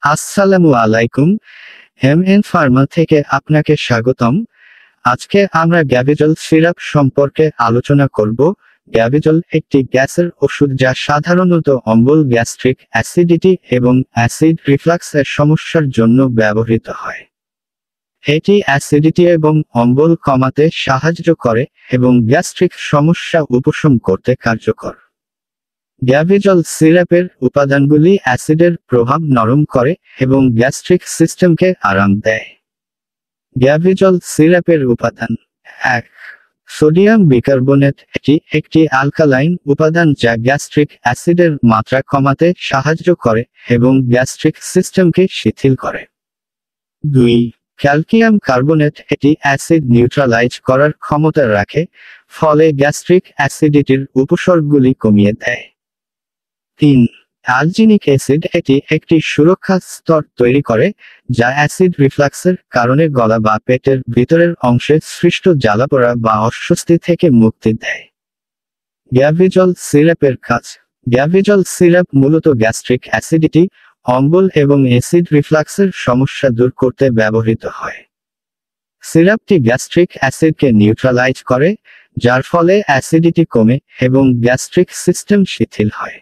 আসসালামু আলাইকুম। MN Pharma থেকে আপনাকে স্বাগতম। আজকে আমরা গ্যাভিজল সিরাপ সম্পর্কে আলোচনা করব। গ্যাভিজল একটি গ্যাসের ওষুধ যা সাধারণত অম্বল, গ্যাস্ট্রিক অ্যাসিডিটি এবং অ্যাসিড রিফ্লাক্সের সমস্যার জন্য ব্যবহৃত হয়। এটি অ্যাসিডিটি এবং অম্বল কমাতে সাহায্য করে এবং গ্যাস্ট্রিক সমস্যা উপশম করতে কার্যকর। গ্যাভিজল সিরাপের উপাদানগুলি অ্যাসিডের প্রভাব নরম করে এবং গ্যাস্ট্রিক সিস্টেমকে আরাম দেয়। গ্যাভিজল সিরাপের উপাদান: 1. সোডিয়াম বিকার্বনেট। এটি একটি অ্যালকালাইন উপাদান যা গ্যাস্ট্রিক অ্যাসিডের মাত্রা কমাতে সাহায্য করে এবং গ্যাস্ট্রিক সিস্টেমকে শিথিল করে। 2. Calcium carbonate. এটি অ্যাসিড নিউট্রালাইজ করার ক্ষমতা রাখে, ফলে গ্যাস্ট্রিক অ্যাসিডিটির উপসর্গগুলি কমিয়ে দেয়। 3. Alginic acid. এটি একটি সুরক্ষা স্তর তৈরি করে যা অ্যাসিড রিফ্লাক্সের কারণে গলা বা পেটের ভিতরের অংশে সৃষ্ট জ্বালাপোড়া বা অস্বস্তি থেকে মুক্তি দেয়। গ্যাভিজল সিরাপের কাজ: গ্যাভিজল সিরাপ মূলত গ্যাস্ট্রিক অ্যাসিডিটি, অম্বল এবং অ্যাসিড রিফ্লাক্সের সমস্যা দূর করতে ব্যবহৃত হয়। সিরাপটি গ্যাস্ট্রিক অ্যাসিডকে নিউট্রালাইজ করে, যার ফলে অ্যাসিডিটি কমে এবং গ্যাস্ট্রিক সিস্টেম শিথিল হয়।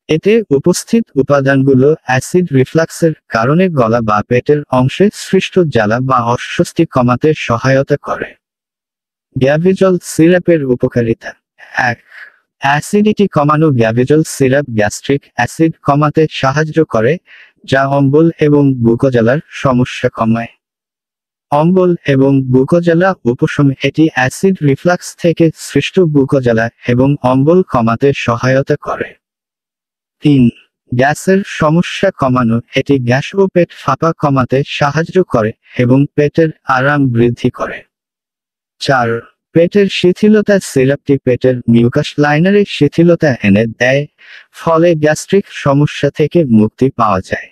এতে উপস্থিত উপাদানগুলো অ্যাসিড রিফ্লাক্সের কারণে গলা বা পেটের অংশে সৃষ্ট জ্বালা বা অস্বস্তি কমাতে সহায়তা করে। গ্যাভিজল সিরাপের উপকারিতা: 1. অ্যাসিডিটি কমানো। গ্যাভিজল সিরাপ গ্যাস্ট্রিক অ্যাসিড কমাতে সাহায্য করে, যা অম্বল এবং বুকজ্বালার সমস্যা কমায়। অম্বল এবং বুকজ্বালা উপশমে এটি অ্যাসিড রিফ্লাক্স থেকে সৃষ্ট বুকজ্বালা এবং অম্বল কমাতে সহায়তা করে। 3. গ্যাসের সমস্যা কমানো। এটি গ্যাস ও পেট ফাঁপা কমাতে সাহায্য করে এবং পেটের আরাম বৃদ্ধি করে। 4. পেটের শিথিলতা। সিরাপটি পেটের মিউকাস লাইনারে শিথিলতা এনে দেয়, ফলে গ্যাস্ট্রিক সমস্যা থেকে মুক্তি পাওয়া যায়।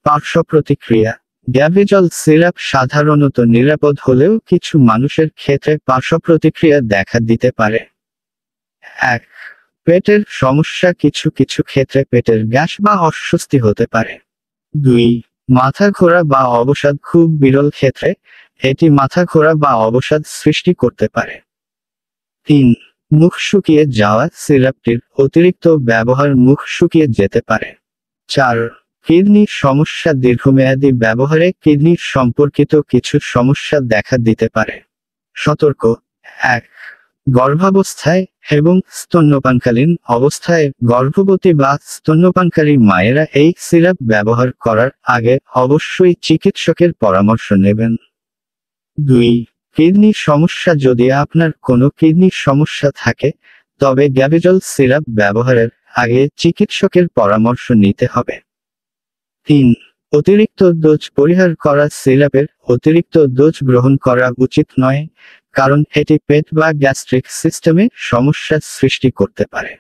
পার্শ্ব প্রতিক্রিয়া: গ্যাভিজল সিরাপ সাধারণত নিরাপদ হলেও কিছু মানুষের ক্ষেত্রে পার্শ্ব প্রতিক্রিয়া দেখা দিতে পারে। 1. পেটের সমস্যা। কিছু কিছু ক্ষেত্রে পেটের গ্যাস বা অস্বস্তি হতে পারে। 2. মাথা ঘোরা বা অবসাদ। খুব বিরল ক্ষেত্রে এটি মাথা ঘোরা বা অবসাদ সৃষ্টি করতে পারে। 3. মুখ শুকিয়ে যাওয়া। সিরাপটির অতিরিক্ত ব্যবহার মুখ শুকিয়ে যেতে পারে। 4. কিডনি সমস্যা। দীর্ঘমেয়াদী ব্যবহারে কিডনি সম্পর্কিত কিছু সমস্যা দেখা দিতে পারে। সতর্ক: 1. গর্ভাবস্থায় এবং স্তন্যপানকালীন অবস্থায় গর্ভবতী বা স্তন্যপানকারী মায়েরা এই সিরাপ ব্যবহার করার আগে অবশ্যই চিকিৎসকের পরামর্শ নেবেন। 2. কিডনি সমস্যা। যদি আপনার কোনো কিডনির সমস্যা থাকে, তবে গ্যাভিজল সিরাপ ব্যবহারের আগে চিকিৎসকের পরামর্শ নিতে হবে। 3. অতিরিক্ত ডোজ পরিহার করা। সিরাপের অতিরিক্ত ডোজ গ্রহণ করা উচিত নয়, কারণ এটি পেট বা গ্যাস্ট্রিক সিস্টেমে সমস্যার সৃষ্টি করতে পারে।